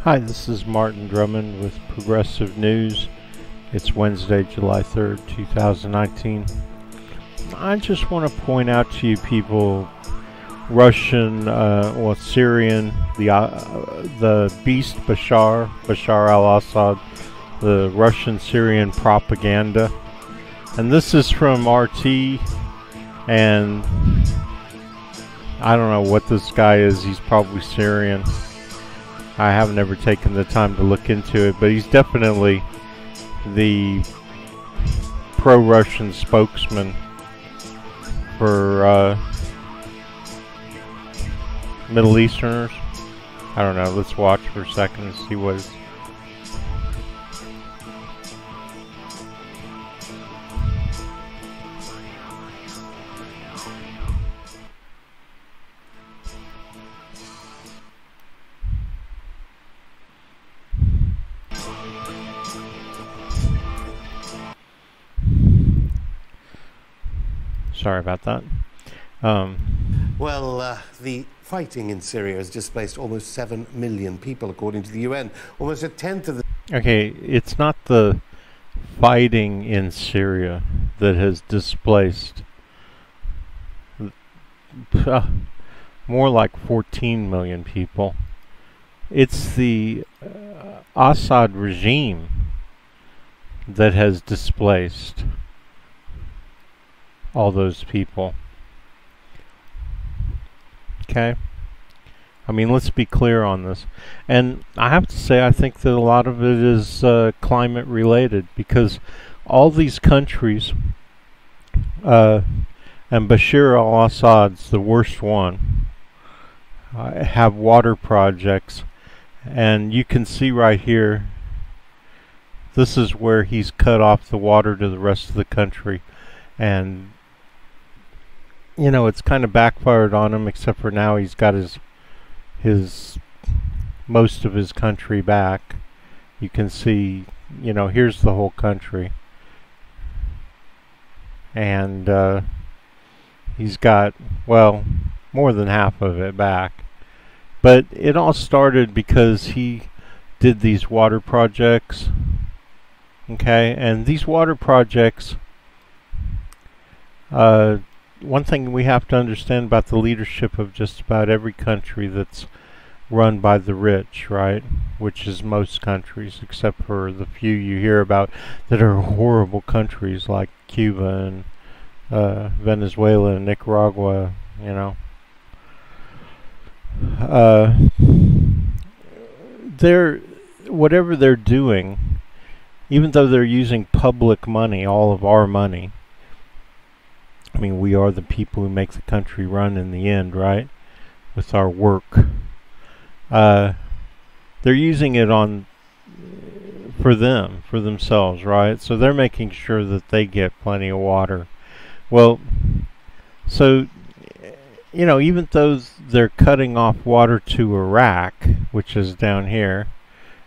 Hi, this is Martin Drummond with Progressive News. It's Wednesday, July 3rd, 2019. I just want to point out to you people, Russian, Syrian, the beast Bashar al-Assad, the Russian-Syrian propaganda. And this is from RT, and I don't know what this guy is. He's probably Syrian. I have never taken the time to look into it, but he's definitely the pro-Russian spokesman for Middle Easterners. I don't know. Let's watch for a second and see what it's. Sorry about that. The fighting in Syria has displaced almost 7 million people, according to the UN. Almost a tenth of the... Okay, it's not the fighting in Syria that has displaced more like 14 million people. It's the Assad regime that has displaced all those people. Okay? I mean, let's be clear on this. And I have to say, I think that a lot of it is climate related, because all these countries, and Bashar al-Assad's the worst one, have water projects. And you can see right here, this is where he's cut off the water to the rest of the country. And you know, it's kind of backfired on him, except for now he's got his most of his country back. You can see, you know, here's the whole country. And he's got, well, more than half of it back. But it all started because he did these water projects. Okay, and these water projects, one thing we have to understand about the leadership of just about every country that's run by the rich, right? Which is most countries, except for the few you hear about that are horrible countries like Cuba and Venezuela and Nicaragua, you know. Whatever they're doing, even though they're using public money, all of our money, I mean, we are the people who make the country run in the end, right? With our work. They're using it for themselves, right? So they're making sure that they get plenty of water. Well, so, you know, even though they're cutting off water to Iraq, which is down here,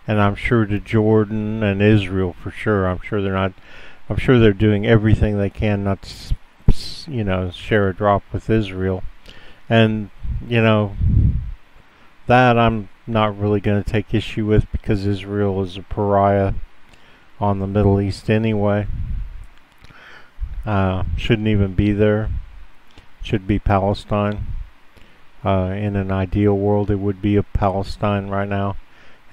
and I'm sure to Jordan and Israel for sure. I'm sure they're doing everything they can not to, you know, share a drop with Israel. And, you know, that I'm not really going to take issue with, because Israel is a pariah on the Middle East anyway. Shouldn't even be there. Should be Palestine. In an ideal world, it would be a Palestine right now.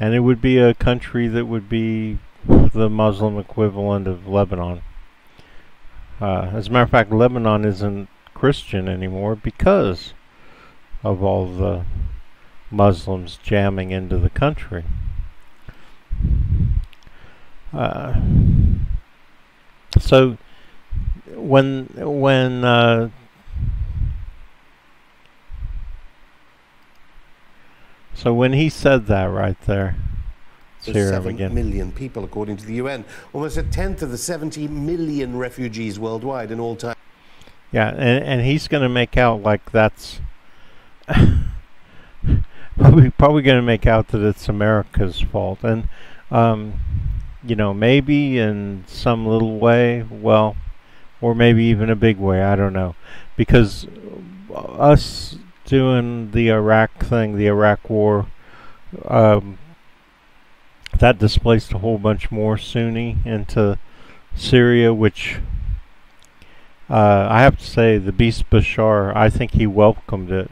And it would be a country that would be the Muslim equivalent of Lebanon. As a matter of fact, Lebanon isn't Christian anymore because of all the Muslims jamming into the country. So when he said that right there, 7 million people, according to the UN. Almost a tenth of the 70 million refugees worldwide in all time. Yeah, and he's going to make out like that's probably going to make out that it's America's fault. And, you know, maybe in some little way, well, or maybe even a big way, I don't know. Because us doing the Iraq thing, the Iraq war, that displaced a whole bunch more Sunni into Syria, which I have to say, the beast Bashar, I think he welcomed it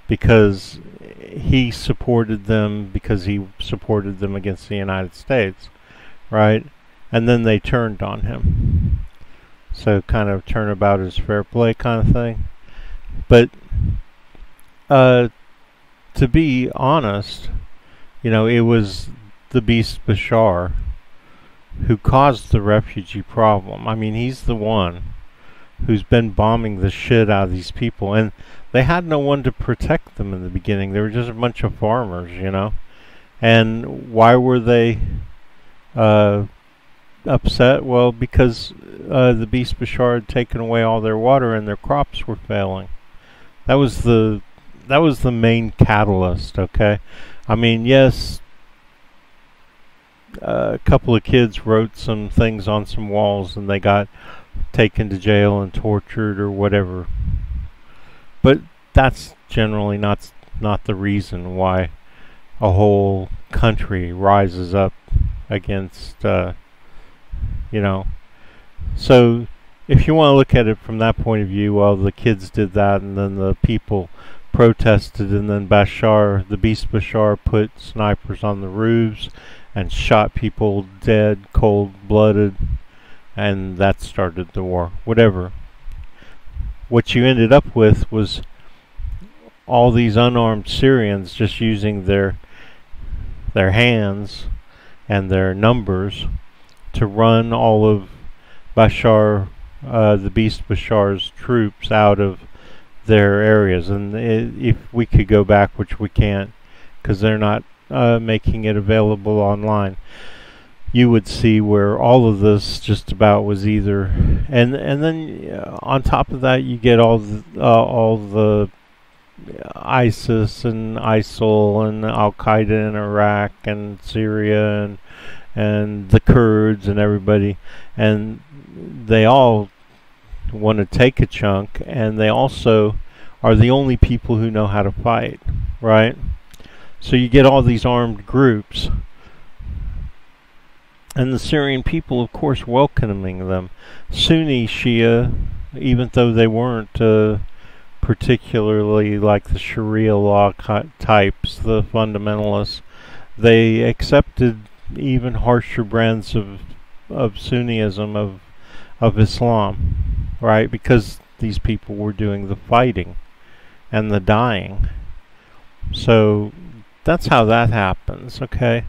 because he supported them against the United States, right? And then they turned on him. So kind of turnabout is fair play kind of thing. But to be honest, it was the beast Bashar who caused the refugee problem. I mean, he's the one who's been bombing the shit out of these people, and they had no one to protect them in the beginning. They were just a bunch of farmers, And why were they upset? Well, because the beast Bashar had taken away all their water and their crops were failing. That was the main catalyst, okay? I mean, yes, a couple of kids wrote some things on some walls and they got taken to jail and tortured or whatever. But that's generally not the reason why a whole country rises up against, So if you want to look at it from that point of view, well, the kids did that and then the people protested, and then the beast Bashar put snipers on the roofs and shot people dead, cold-blooded, and that started the war. Whatever. What you ended up with was all these unarmed Syrians just using their hands and their numbers to run all of the beast Bashar's troops out of their areas. And if we could go back, which we can't, because they're not making it available online, you would see where all of this just about was either, and then on top of that, you get all the ISIS and ISIL and Al Qaeda in Iraq and Syria and the Kurds and everybody, and they all want to take a chunk, and they also are the only people who know how to fight, right? So you get all these armed groups, and the Syrian people, of course, welcoming them. Sunni, Shia, even though they weren't particularly like the Sharia law types, the fundamentalists, they accepted even harsher brands of Sunniism, of Islam, right? Because these people were doing the fighting and the dying. So that's how that happens, okay?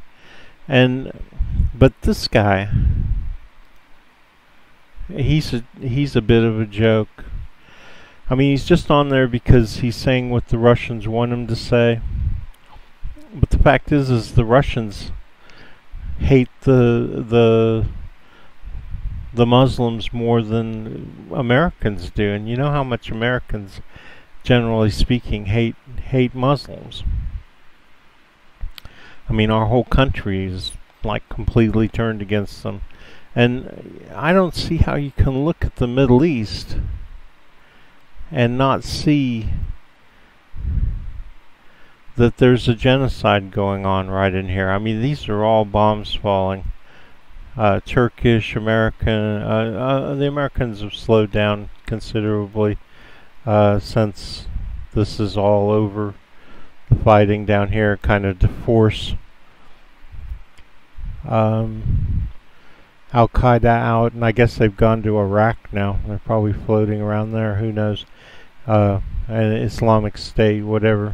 But this guy, he's a bit of a joke. I mean, he's just on there because he's saying what the Russians want him to say. But the fact is the Russians hate the Muslims more than Americans do, and you know how much Americans, generally speaking, hate Muslims. I mean, our whole country is like completely turned against them, and I don't see how you can look at the Middle East and not see that there's a genocide going on right in here. I mean, these are all bombs falling. Turkish, American, the Americans have slowed down considerably since this is all over. The fighting down here kind of to force Al-Qaeda out, and I guess they've gone to Iraq now. They're probably floating around there, who knows, and Islamic State, whatever.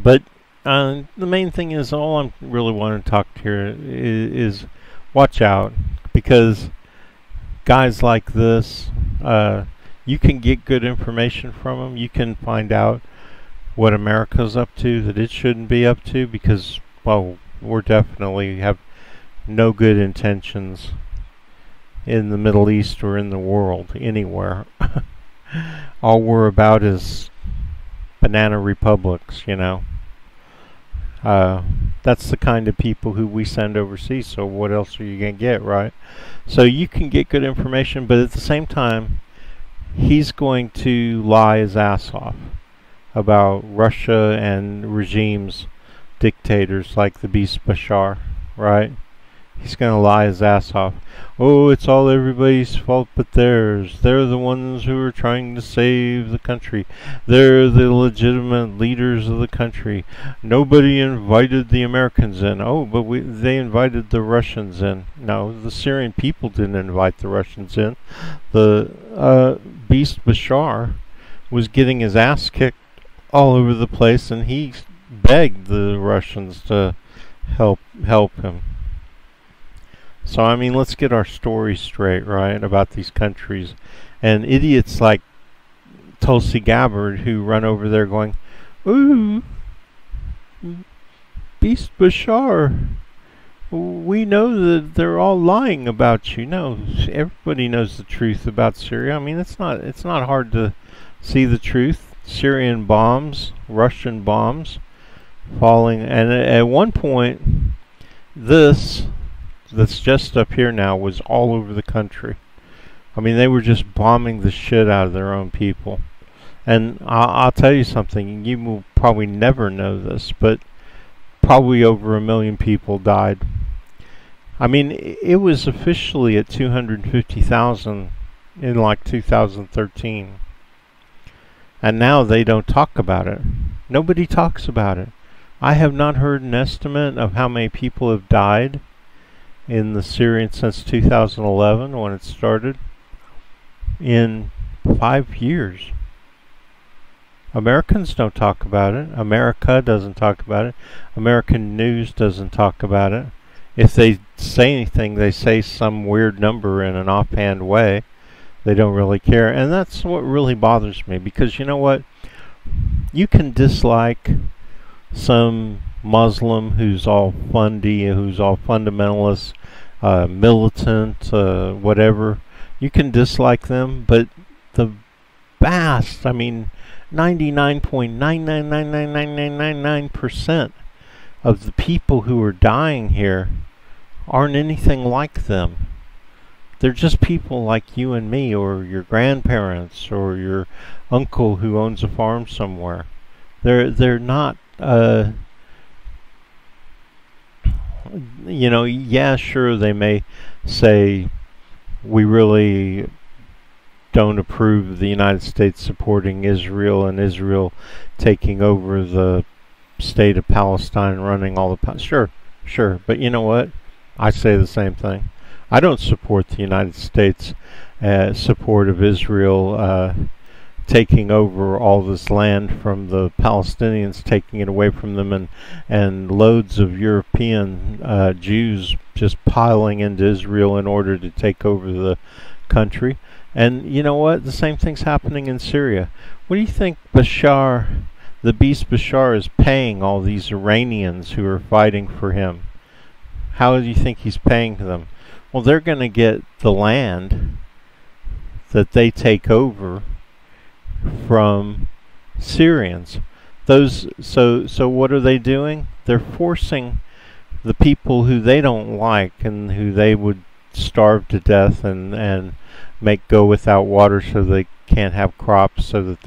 But the main thing is, all I'm really wanting to talk to here is watch out, because guys like this, you can get good information from them. You can find out what America's up to that it shouldn't be up to, because, well, we're definitely have no good intentions in the Middle East or in the world, anywhere. All we're about is banana republics, you know. That's the kind of people who we send overseas, so what else are you going to get, right? So you can get good information, but at the same time, he's going to lie his ass off about Russia and regimes dictators like the beast Bashar, right? He's going to lie his ass off. Oh, it's all everybody's fault but theirs. They're the ones who are trying to save the country. They're the legitimate leaders of the country. Nobody invited the Americans in. Oh, but they invited the Russians in. No, the Syrian people didn't invite the Russians in. The beast Bashar was getting his ass kicked all over the place, and he begged the Russians to help him. So, I mean, let's get our story straight, right, about these countries. And idiots like Tulsi Gabbard who run over there going, ooh, Beast Bashar, we know that they're all lying about you. No, everybody knows the truth about Syria. I mean, it's not hard to see the truth. Syrian bombs, Russian bombs falling. And at one point, this that's just up here now was all over the country. I mean, they were just bombing the shit out of their own people. And I'll tell you something, you will probably never know this, but probably over 1 million people died. I mean, it was officially at 250,000 in like 2013. And now they don't talk about it. Nobody talks about it. I have not heard an estimate of how many people have died in the Syrian since 2011 when it started in 5 years. Americans don't talk about it. America doesn't talk about it. American news doesn't talk about it. If they say anything, they say some weird number in an offhand way. They don't really care. And that's what really bothers me, because you know what? You can dislike some Muslim who's all fundy, who's all fundamentalist, militant, whatever. You can dislike them, but the vast, I mean, 99.9999999% of the people who are dying here aren't anything like them. They're just people like you and me, or your grandparents, or your uncle who owns a farm somewhere. They're not, you know, yeah, sure, they may say, we really don't approve of the United States supporting Israel and Israel taking over the state of Palestine, running all the... Sure, but you know what? I say the same thing. I don't support the United States support of Israel taking over all this land from the Palestinians, taking it away from them, and loads of European Jews just piling into Israel in order to take over the country. And you know what? The same thing's happening in Syria. What do you think Bashar, the beast Bashar, is paying all these Iranians who are fighting for him? How do you think he's paying them? Well, they're going to get the land that they take over from Syrians. So what are they doing? They're forcing the people who they don't like and who they would starve to death and make go without water, so they can't have crops, so that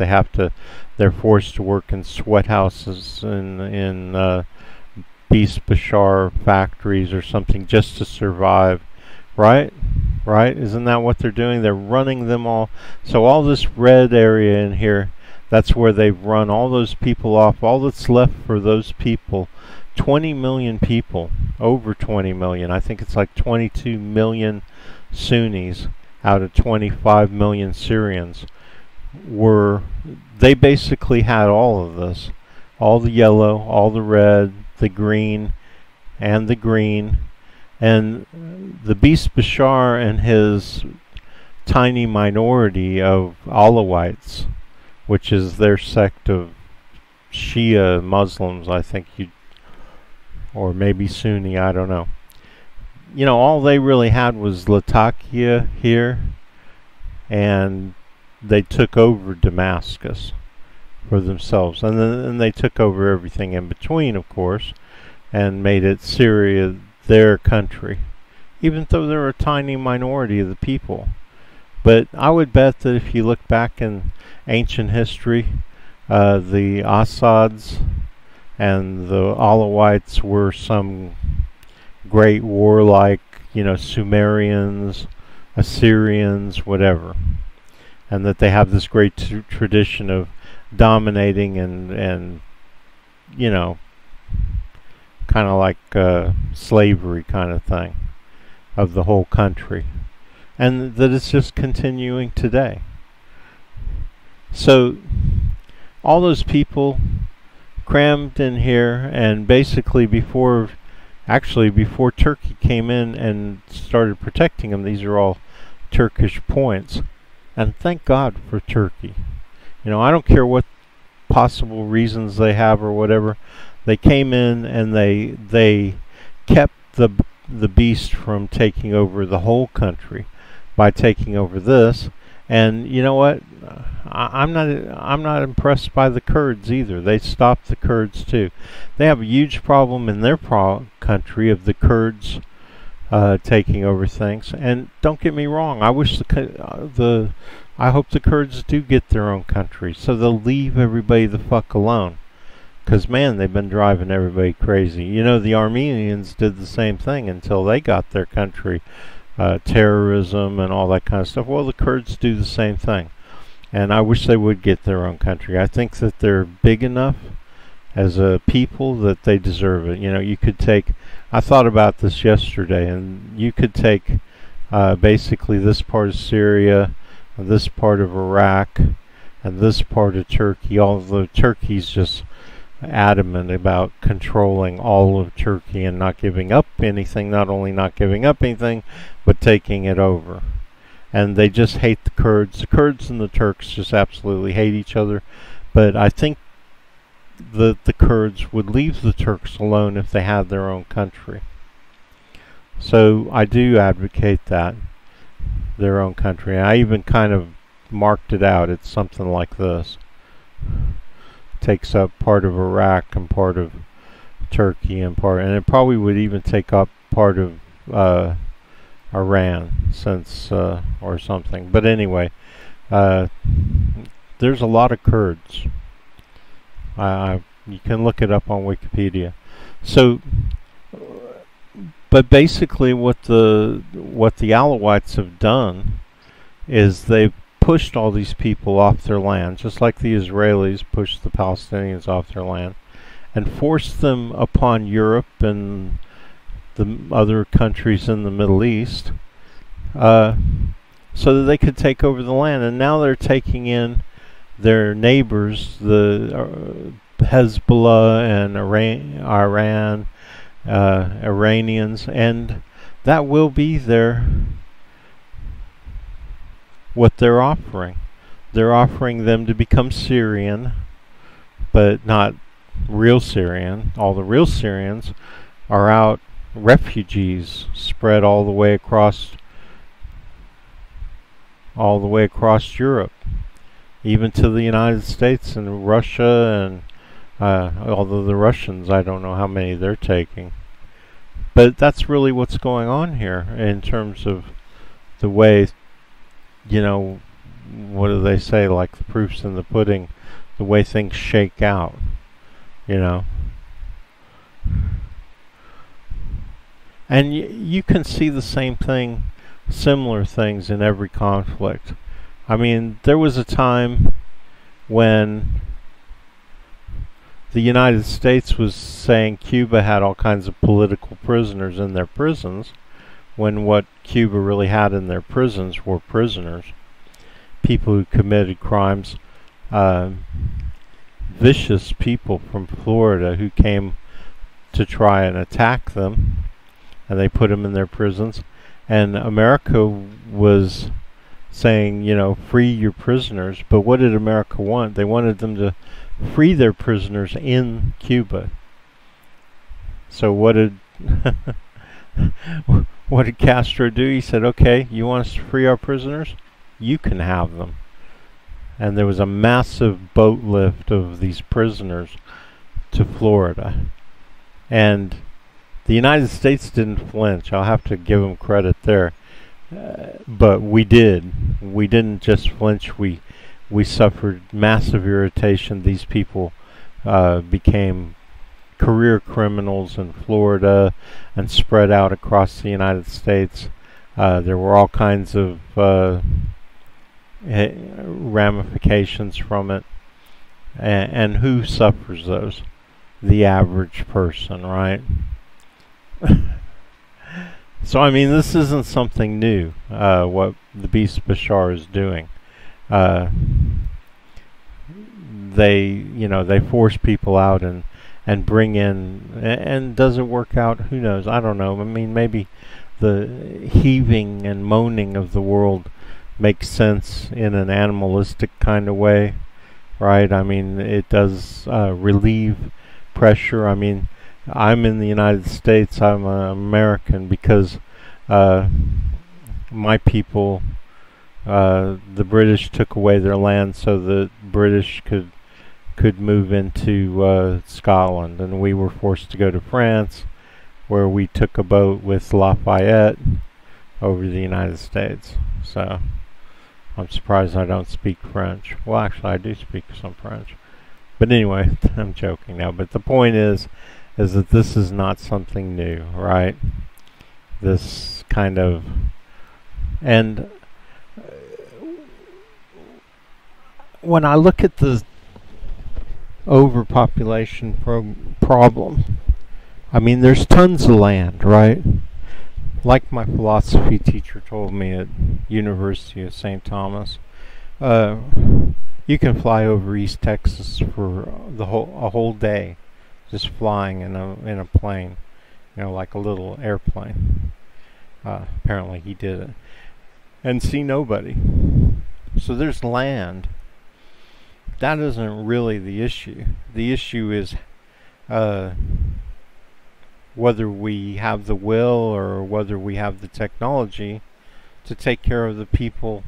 they're forced to work in sweat houses in beast Bashar factories or something just to survive. Right? Isn't that what they're doing? They're running them all. So all this red area in here, that's where they've run all those people off. All that's left for those people, 20 million people, over 20 million. I think it's like 22 million Sunnis out of 25 million Syrians. They basically had all of this. All the yellow, all the red, the green, and the green. And the beast Bashar and his tiny minority of Alawites, which is their sect of Shia Muslims, I think, or maybe Sunni, I don't know. You know, all they really had was Latakia here, and they took over Damascus for themselves. And then they took over everything in between, of course, and made it Syria their country, even though they're a tiny minority of the people. But I would bet that if you look back in ancient history, the Assads and the Alawites were some great warlike, Sumerians, Assyrians, whatever, and that they have this great tradition of dominating and kind of like slavery kind of thing of the whole country, and that it's just continuing today. So all those people crammed in here, and basically before Turkey came in and started protecting them, these are all Turkish points, and thank God for Turkey. I don't care what possible reasons they have or whatever. They came in and they kept the beast from taking over the whole country by taking over this. And you know what? I'm not impressed by the Kurds either. They stopped the Kurds too. They have a huge problem in their country of the Kurds taking over things. And don't get me wrong. I wish I hope the Kurds do get their own country, so they'll leave everybody the fuck alone. Because, man, they've been driving everybody crazy. The Armenians did the same thing until they got their country. Terrorism and all that kind of stuff. Well, the Kurds do the same thing. And I wish they would get their own country. I think that they're big enough as a people that they deserve it. You could take... I thought about this yesterday, and you could take basically this part of Syria, and this part of Iraq, and this part of Turkey. Although Turkey's just adamant about controlling all of Turkey and not giving up anything, not only not giving up anything, but taking it over. And they just hate the Kurds. The Kurds and the Turks just absolutely hate each other. But I think that the Kurds would leave the Turks alone if they had their own country. So I do advocate that, their own country. I even kind of marked it out. It's something like this. Takes up part of Iraq and part of Turkey and it probably would even take up part of Iran, since or something. But anyway, there's a lot of Kurds. You can look it up on Wikipedia. So, but basically, what the Alawites have done is they've pushed all these people off their land, just like the Israelis pushed the Palestinians off their land, and forced them upon Europe and the other countries in the Middle East, so that they could take over the land. And now they're taking in their neighbors, the Hezbollah and Iran, Iranians, and that will be what they're offering. They're offering them to become Syrian, but not real Syrian. All the real Syrians are out, refugees spread all the way across Europe, even to the United States and Russia, and although the Russians, I don't know how many they're taking. But that's really what's going on here in terms of the way, what do they say, like the proof's in the pudding, the way things shake out, And you can see the same thing, similar things in every conflict. I mean, there was a time when the United States was saying Cuba had all kinds of political prisoners in their prisons, when what Cuba really had in their prisons were prisoners, people who committed crimes, vicious people from Florida who came to try and attack them, and they put them in their prisons. And America was saying, free your prisoners. But what did America want? They wanted them to free their prisoners in Cuba. So what did what did Castro do? He said, okay, you want us to free our prisoners? You can have them. And there was a massive boat lift of these prisoners to Florida. And the United States didn't flinch. I'll have to give them credit there. But we did. We didn't just flinch. We suffered massive irritation. These people became career criminals in Florida and spread out across the United States. There were all kinds of ramifications from it. And who suffers those? The average person, right? So, I mean, this isn't something new, what the Beast Bashar is doing. They force people out and bring in, and does it work out? Who knows? I don't know. I mean, maybe the heaving and moaning of the world makes sense in an animalistic kind of way, right? I mean, it does relieve pressure. I mean, I'm in the United States, I'm an American because my people, the British took away their land so the British could move into Scotland, and we were forced to go to France, where we took a boat with Lafayette over the United States. So I'm surprised I don't speak French. Well, actually, I do speak some French. But anyway, I'm joking now. But the point is that this is not something new, right? This kind of, and when I look at the overpopulation problem, I mean, there's tons of land, right? Like my philosophy teacher told me at University of St. Thomas, you can fly over East Texas for a whole day, just flying in a plane, like a little airplane. Apparently he did it, and see nobody. So there's land. That isn't really the issue. The issue is whether we have the will or whether we have the technology to take care of the people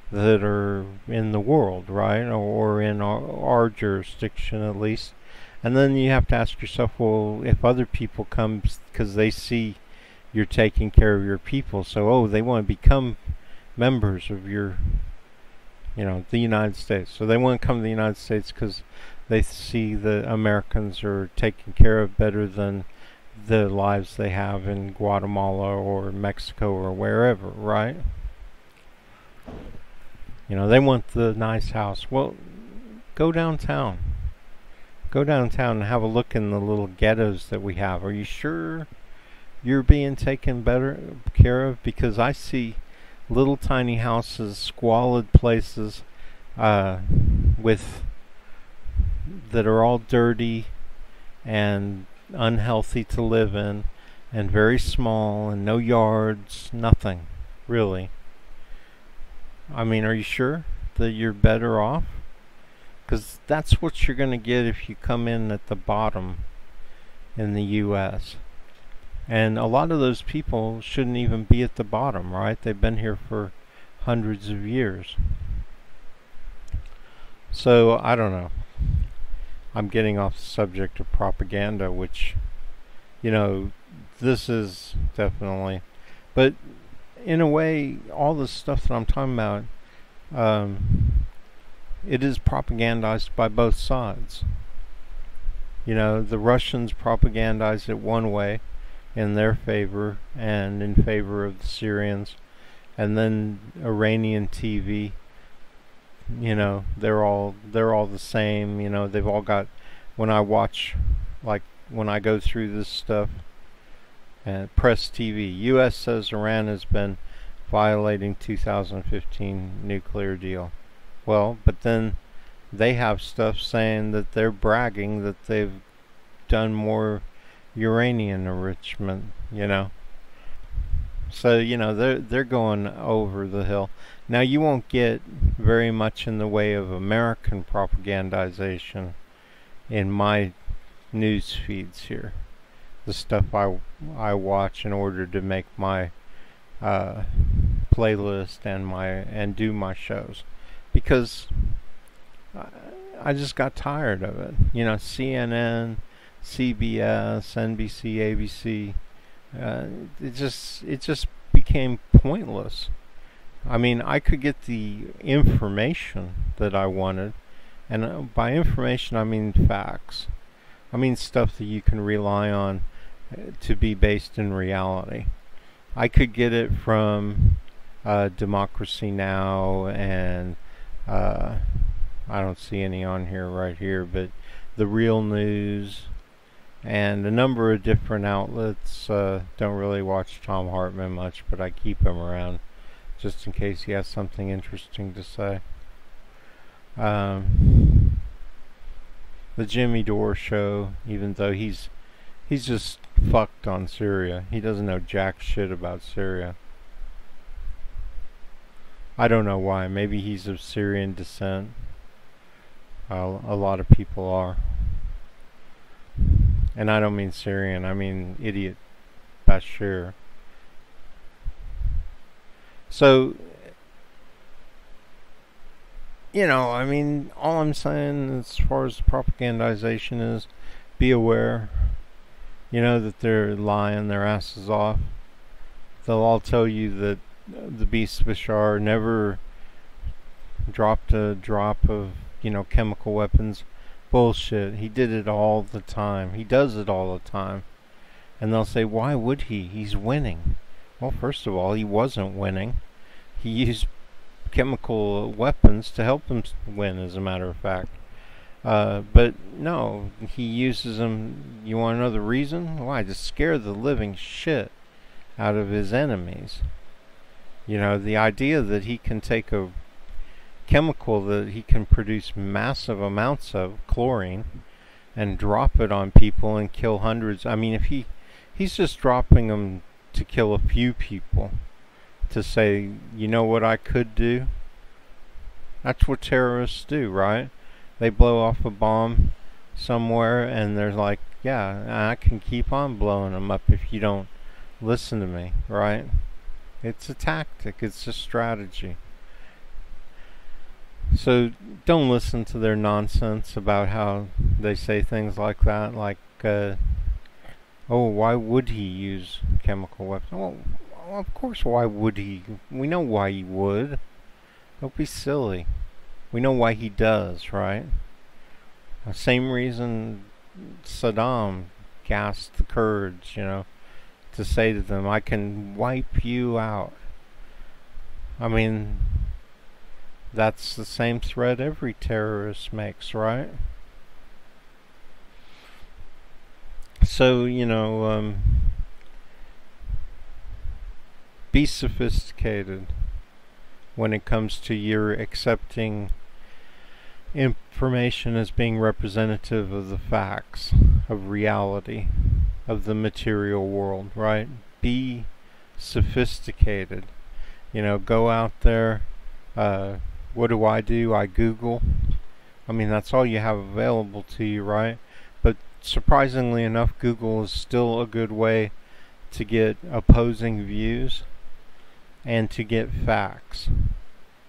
that are in the world, right? Or in our jurisdiction at least. And then you have to ask yourself, well, if other people come because they see you're taking care of your people, so they want to become members of your, the United States. So they want to come to the United States because they see the Americans are taken care of better than the lives they have in Guatemala or Mexico or wherever, right? They want the nice house. Well, go downtown. Go downtown and have a look in the little ghettos that we have. Are you sure you're being taken better care of? Because I see little tiny houses, squalid places, with that are all dirty and unhealthy to live in, and very small, and no yards, nothing, really. I mean, are you sure that you're better off? Because that's what you're going to get if you come in at the bottom in the U.S. And a lot of those people shouldn't even be at the bottom, right? They've been here for hundreds of years. So, I don't know. I'm getting off the subject of propaganda, which, this is definitely. But in a way, all the stuff that I'm talking about, it is propagandized by both sides. The Russians propagandized it one way in their favor and in favor of the Syrians. And then Iranian TV, they're all the same. They've all got, when I watch, like when I go through this stuff, and Press TV, U.S. says Iran has been violating 2015 nuclear deal. Well, but then they have stuff saying that they're bragging that they've done more uranium enrichment, So, they're going over the hill. Now, you won't get very much in the way of American propagandization in my news feeds here. The stuff I watch in order to make my playlist and do my shows, because I just got tired of it. CNN, CBS, NBC, ABC. It just became pointless. I mean, I could get the information that I wanted, and by information I mean facts. I mean stuff that you can rely on to be based in reality. I could get it from Democracy Now! And I don't see any on here right here, but The Real News and a number of different outlets. Don't really watch Thom Hartmann much, but I keep him around just in case he has something interesting to say. The Jimmy Dore Show, even though he's just fucked on Syria. He doesn't know jack shit about Syria. I don't know why. Maybe he's of Syrian descent. A lot of people are. And I don't mean Syrian, I mean idiot Bashir. So, I mean, all I'm saying as far as propagandization is, be aware, that they're lying their asses off. They'll all tell you that the beast Bashar never dropped a drop of, chemical weapons. Bullshit. He did it all the time. He does it all the time. And they'll say, why would he? He's winning. Well, first of all, he wasn't winning. He used chemical weapons to help him win, as a matter of fact. But no, he uses them. You want to know the reason? Why? To scare the living shit out of his enemies. The idea that he can take a chemical that he can produce massive amounts of, chlorine, and drop it on people and kill hundreds. I mean, if he's just dropping them to kill a few people, to say, you know what I could do? That's what terrorists do, right? They blow off a bomb somewhere and they're like, yeah, I can keep on blowing them up if you don't listen to me, right? It's a tactic. It's a strategy. So don't listen to their nonsense about how they say things like that, like, oh, why would he use chemical weapons? Well, of course, why would he? We know why he would. Don't be silly. We know why he does, right? The same reason Saddam gassed the Kurds, to say to them, I can wipe you out. I mean, that's the same threat every terrorist makes, right? So, be sophisticated when it comes to your accepting information as being representative of the facts, of reality, of the material world, right? Be sophisticated. Go out there. What do? I Google. I mean, that's all you have available to you, right? But surprisingly enough, Google is still a good way to get opposing views and to get facts.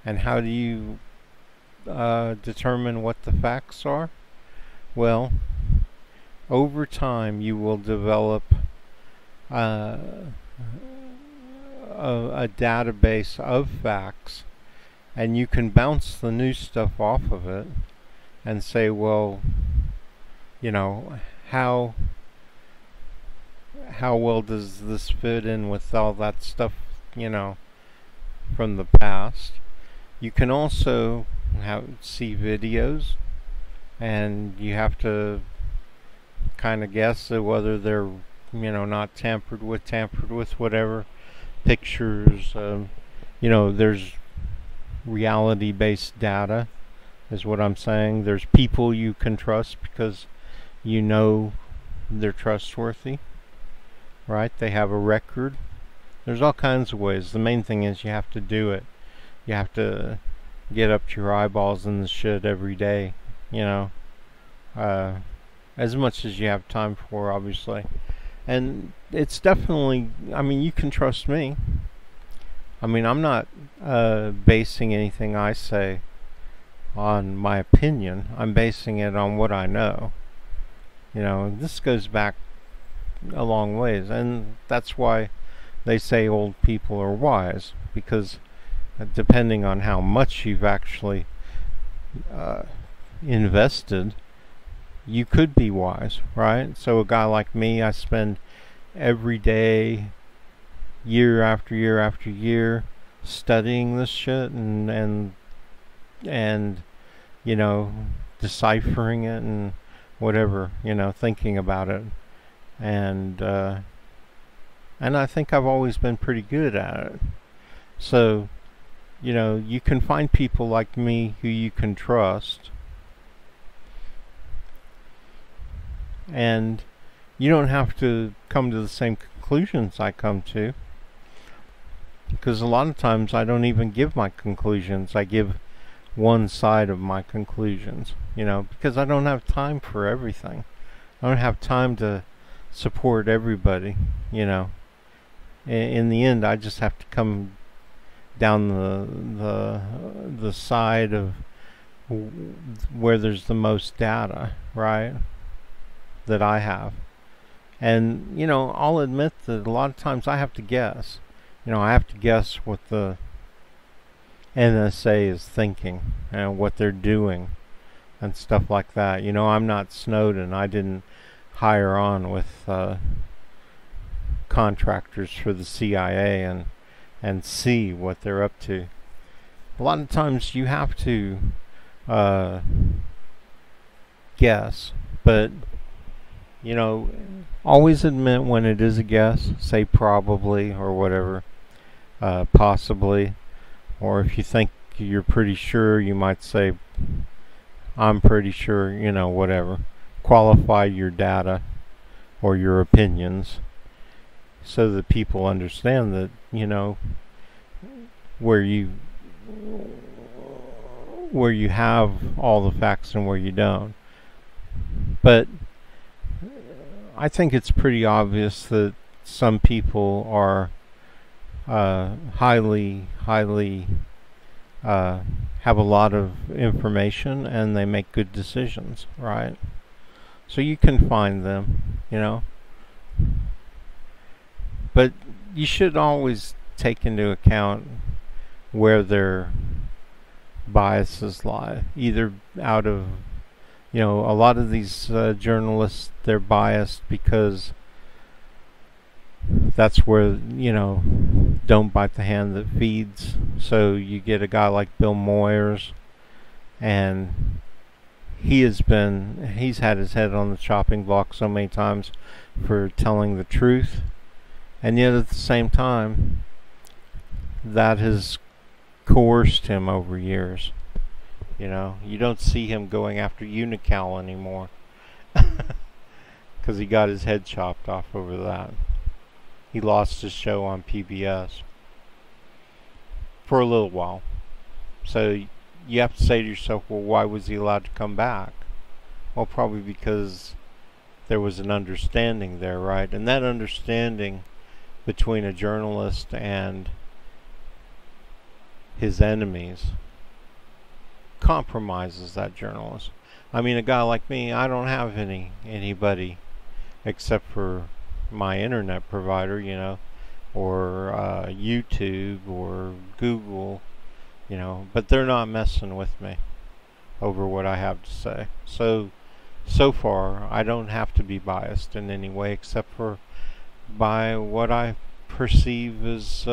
And how do you determine what the facts are? Well, over time you will develop a database of facts, and you can bounce the new stuff off of it and say, well, how well does this fit in with all that stuff, from the past? You can also see videos, and you have to kind of guess whether they're, not tampered with, whatever. Pictures, there's reality-based data, is what I'm saying. There's people you can trust because they're trustworthy, right? They have a record. There's all kinds of ways. The main thing is you have to do it. You have to get up to your eyeballs in the shit every day, as much as you have time for, obviously. And it's definitely, I mean, you can trust me. I mean, I'm not basing anything I say on my opinion. I'm basing it on what I know. This goes back a long ways, and that's why they say old people are wise, because depending on how much you've actually invested, you could be wise, right? So a guy like me, I spend every day, year after year after year, studying this shit and you know, deciphering it and whatever, you know, thinking about it. And I think I've always been pretty good at it. So, you know, you can find people like me who you can trust. And you don't have to come to the same conclusions I come to. Because a lot of times I don't even give my conclusions. I give one side of my conclusions, you know, because I don't have time for everything. I don't have time to support everybody, you know. In the end, I just have to come down the side of where there's the most data, right, that I have. And, you know, I'll admit that a lot of times I have to guess. You know, I have to guess what the NSA is thinking and what they're doing and stuff like that. You know, I'm not Snowden. I didn't hire on with contractors for the CIA and see what they're up to. A lot of times you have to guess, but you know, always admit when it is a guess. Say probably or whatever, possibly, or if you think you're pretty sure, you might say I'm pretty sure, you know, whatever. Qualify your data or your opinions so that people understand that, you know, where you have all the facts and where you don't. But I think it's pretty obvious that some people are highly have a lot of information and they make good decisions, right? So you can find them, you know. But you should always take into account where their biases lie. Either out of, you know, a lot of these journalists, they're biased because that's where, you know, don't bite the hand that feeds. So you get a guy like Bill Moyers, and he's had his head on the chopping block so many times for telling the truth, and yet at the same time that has coerced him over years. You know, you don't see him going after Unical anymore because he got his head chopped off over that. He lost his show on PBS for a little while. So you have to say to yourself, well, why was he allowed to come back? Well, probably because there was an understanding there, right? And that understanding between a journalist and his enemies compromises that journalist. I mean, a guy like me, I don't have anybody except for my internet provider, you know, or YouTube or Google, you know, but they're not messing with me over what I have to say. So far, I don't have to be biased in any way except for by what I perceive as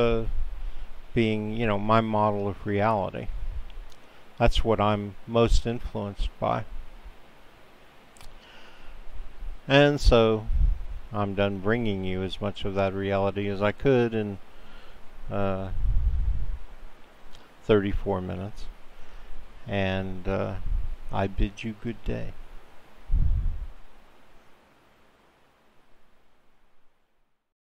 being, you know, my model of reality. That's what I'm most influenced by. And so I'm done bringing you as much of that reality as I could in 34 minutes. And I bid you good day.